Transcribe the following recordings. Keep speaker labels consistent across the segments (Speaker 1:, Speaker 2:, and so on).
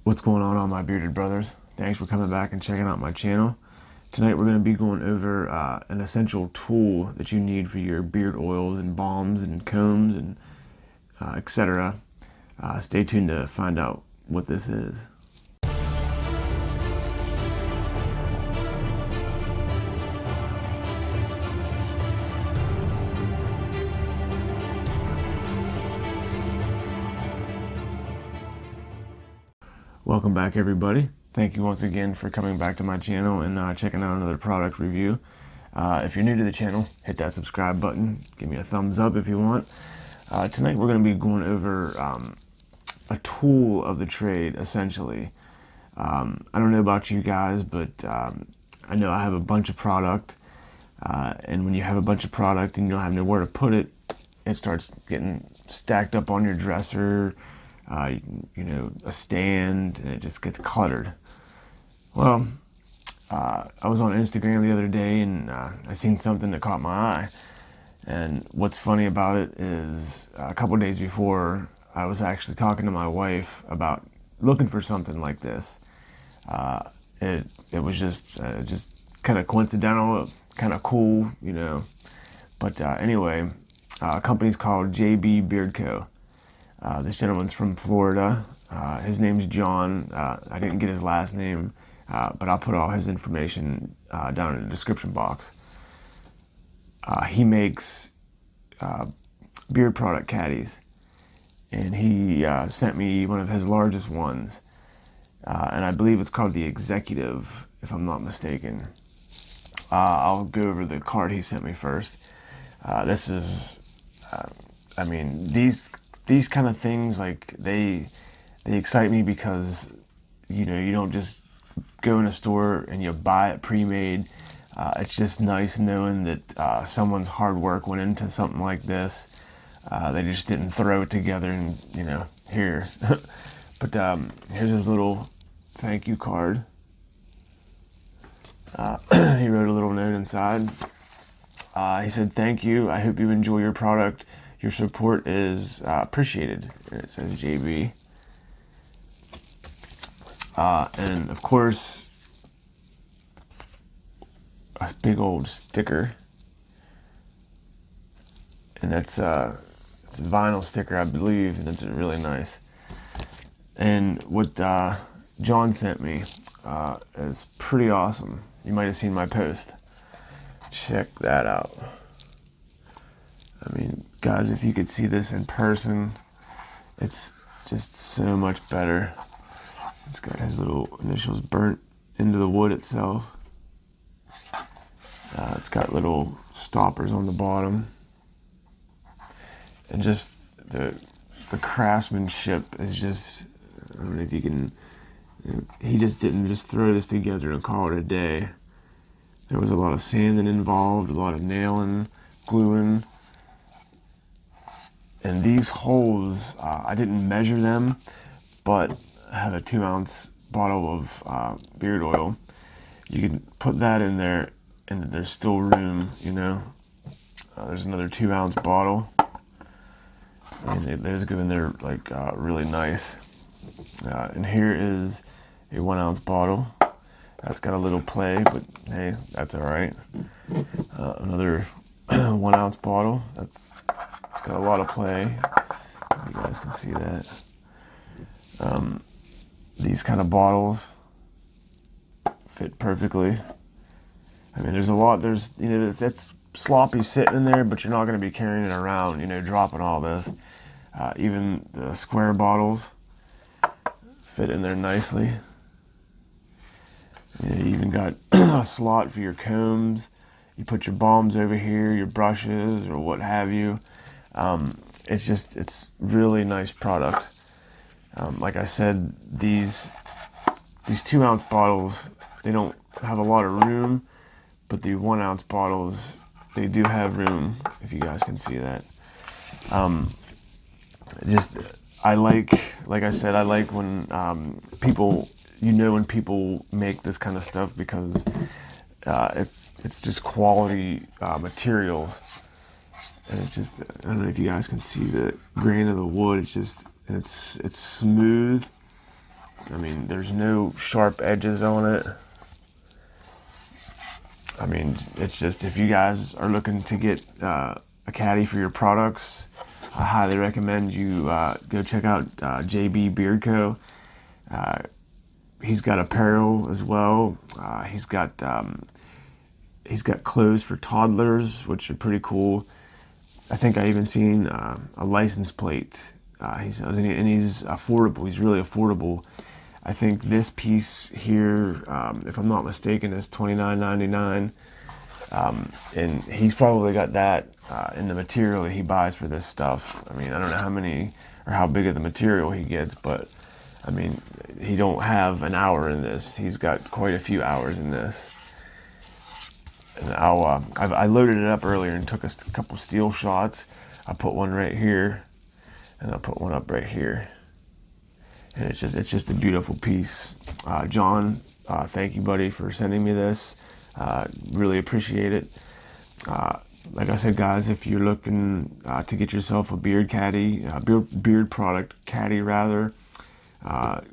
Speaker 1: What's going on, all my bearded brothers? Thanks for coming back and checking out my channel. Tonight we're going to be going over an essential tool that you need for your beard oils and balms and combs and etc. Stay tuned to find out what this is. Welcome back, everybody. Thank you once again for coming back to my channel and checking out another product review. If you're new to the channel, hit that subscribe button. Give me a thumbs up if you want. Tonight we're going to be going over a tool of the trade, essentially. I don't know about you guys, but I know I have a bunch of product. And when you have a bunch of product and you don't have nowhere to put it, it starts getting stacked up on your dresser. You know, a stand, and it just gets cluttered. Well, I was on Instagram the other day and I seen something that caught my eye. And what's funny about it is a couple of days before, I was actually talking to my wife about looking for something like this. It was just kind of coincidental, kind of cool, you know. But anyway, a company's called JB Beard Co. This gentleman's from Florida. His name's John. I didn't get his last name, but I'll put all his information down in the description box. He makes beard product caddies, and he sent me one of his largest ones, and I believe it's called the Executive, if I'm not mistaken. I'll go over the card he sent me first. This is, I mean, these kind of things, like, they excite me because, you know, you don't just go in a store and you buy it pre-made. It's just nice knowing that someone's hard work went into something like this. They just didn't throw it together and, you know, here. But here's his little thank you card. He wrote a little note inside. He said, "Thank you. I hope you enjoy your product. Your support is appreciated." And it says JB. And of course, a big old sticker. And it's a vinyl sticker, I believe, and it's really nice. And what John sent me is pretty awesome. You might have seen my post. Check that out. I mean, guys, if you could see this in person, it's just so much better. It's got his little initials burnt into the wood itself. It's got little stoppers on the bottom. And just the craftsmanship is just, I don't know if you can, he just didn't just throw this together and call it a day. There was a lot of sanding involved, a lot of nailing, gluing. And these holes, I didn't measure them, but I have a 2-ounce bottle of beard oil. You can put that in there and there's still room, you know. There's another 2-ounce bottle. And they just go in there like really nice. And here is a 1-ounce bottle. That's got a little play, but hey, that's all right. Another 1-ounce bottle. It's got a lot of play. You guys can see that. These kind of bottles fit perfectly. I mean, there's a lot. There's, you know, it's sloppy sitting in there, but you're not going to be carrying it around, you know, dropping all this. Even the square bottles fit in there nicely. You even got a slot for your combs. You put your balms over here, your brushes, or what have you. It's really nice product. Like I said, these 2-ounce bottles, they don't have a lot of room, but the 1-ounce bottles, they do have room, if you guys can see that. I like I said, I like when people, you know, when people make this kind of stuff, because it's just quality material. And it's just, I don't know if you guys can see the grain of the wood. It's just, and it's smooth. I mean, there's no sharp edges on it. I mean, it's just, if you guys are looking to get a caddy for your products, I highly recommend you go check out JB Beard Co. He's got apparel as well. He's got clothes for toddlers, which are pretty cool. I think I even seen a license plate. He's affordable. He's really affordable. I think this piece here, if I'm not mistaken, is $29.99. And he's probably got that in the material that he buys for this stuff. I mean, I don't know how many or how big of the material he gets, but I mean, he don't have an hour in this. He's got quite a few hours in this. And I loaded it up earlier and took a couple steel shots. I put one right here, and I put one up right here. And it's just a beautiful piece. John, thank you, buddy, for sending me this. Really appreciate it. Like I said, guys, if you're looking to get yourself a beard caddy, beard product caddy rather,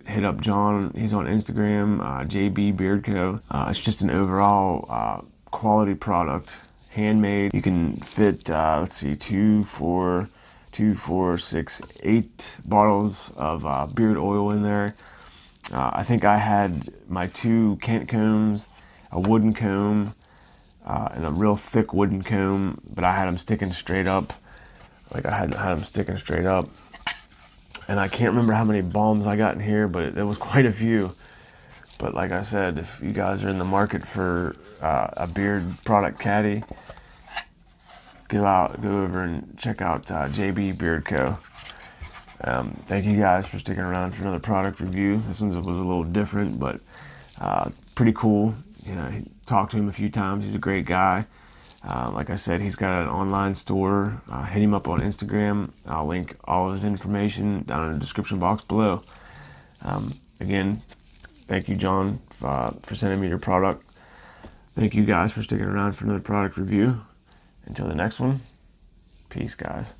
Speaker 1: hit up John. He's on Instagram, JB Beard Co. It's just an overall quality product, handmade. You can fit, let's see, 2, 4, 6, 8 bottles of beard oil in there. I think I had my 2 Kent combs, a wooden comb, and a real thick wooden comb, but I had them sticking straight up. Like I had them sticking straight up. And I can't remember how many balms I got in here, but it was quite a few. But like I said, if you guys are in the market for a beard product caddy, go over and check out JB Beard Co. Thank you guys for sticking around for another product review. This one was a little different, but pretty cool. Yeah, talked to him a few times. He's a great guy. Like I said, he's got an online store. Hit him up on Instagram. I'll link all of his information down in the description box below. Again, thank you, John, for sending me your product. Thank you guys for sticking around for another product review. Until the next one, peace, guys.